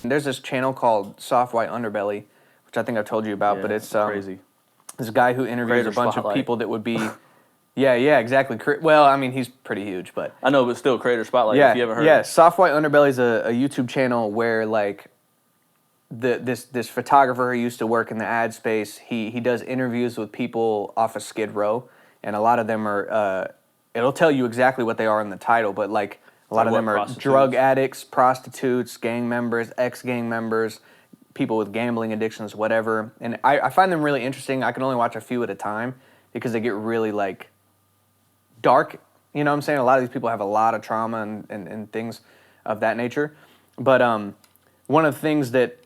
There's this channel called Soft White Underbelly, which I think I've told you about, but it's crazy. This guy who interviews Creator a bunch Spotlight. of people that would be, yeah, exactly. Well, I mean, he's pretty huge, but I know, but still, Creator Spotlight. yeah, If you haven't heard. yeah. Soft White Underbelly is a YouTube channel where like this photographer who used to work in the ad space, he does interviews with people off of Skid Row, and a lot of them are it'll tell you exactly what they are in the title, but like a lot of them are drug addicts, prostitutes, gang members, ex-gang members, people with gambling addictions, whatever. And I find them really interesting. I can only watch a few at a time because they get really like dark. You know what I'm saying? A lot of these people have a lot of trauma and things of that nature. But one of the things that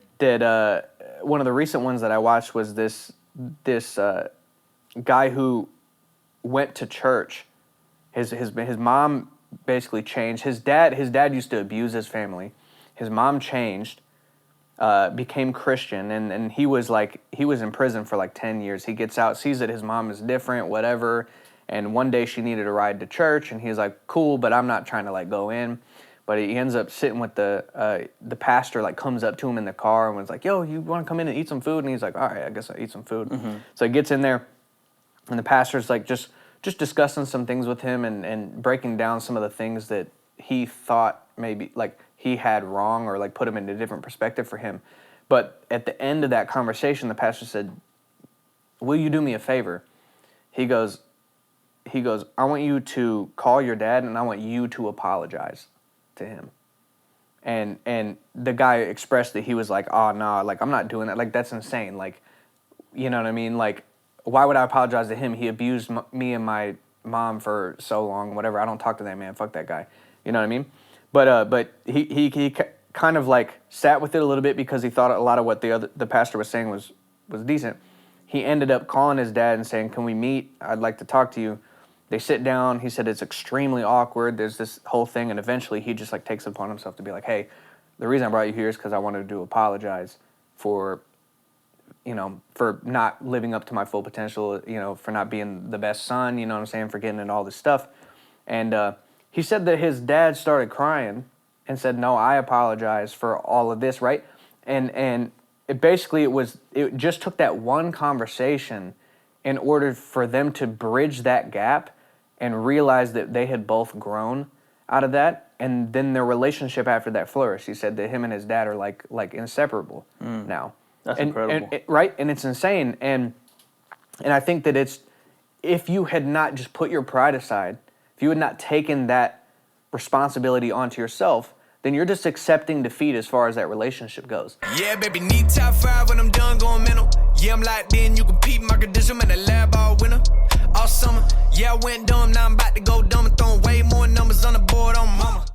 one of the recent ones that I watched was this guy who went to church. His mom basically changed. His dad used to abuse his family. His mom changed, became Christian, and he was in prison for like 10 years. He gets out, sees that his mom is different, whatever, and one day she needed a ride to church, and he's like, cool, but I'm not trying to like go in. But he ends up sitting with the pastor, like comes up to him in the car and was like, yo, you want to come in and eat some food? And he's like, all right, I guess I'll eat some food. Mm-hmm. So he gets in there, and the pastor's like just discussing some things with him and breaking down some of the things that he thought maybe like he had wrong or like put him in a different perspective for him. But at the end of that conversation, the pastor said, will you do me a favor? He goes, I want you to call your dad and I want you to apologize to him. And the guy expressed that he was like, oh no, like I'm not doing that. Like that's insane. Like, you know what I mean? Like, why would I apologize to him? He abused me and my mom for so long, whatever. I don't talk to that man. Fuck that guy. You know what I mean? But he kind of like sat with it a little bit because he thought a lot of what the pastor was saying was decent. He ended up calling his dad and saying, can we meet? I'd like to talk to you. They sit down. He said it's extremely awkward. There's this whole thing, and eventually he just like takes it upon himself to be like, hey, the reason I brought you here is because I wanted to apologize for not living up to my full potential, for not being the best son, you know what I'm saying, for getting into all this stuff. And he said that his dad started crying and said, no, I apologize for all of this, right? And it just took that one conversation in order for them to bridge that gap and realize that they had both grown out of that. And then their relationship after that flourished. He said that him and his dad are like inseparable now. That's incredible. Right? And it's insane. And I think that if you had not just put your pride aside, if you had not taken that responsibility onto yourself, then you're just accepting defeat as far as that relationship goes. Yeah, baby, need top 5 when I'm done going mental. Yeah, I'm locked in, you can peep my condition, man, the lab all winter. All summer, yeah, I went dumb, now I'm about to go dumb and throwing way more numbers on the board on mama.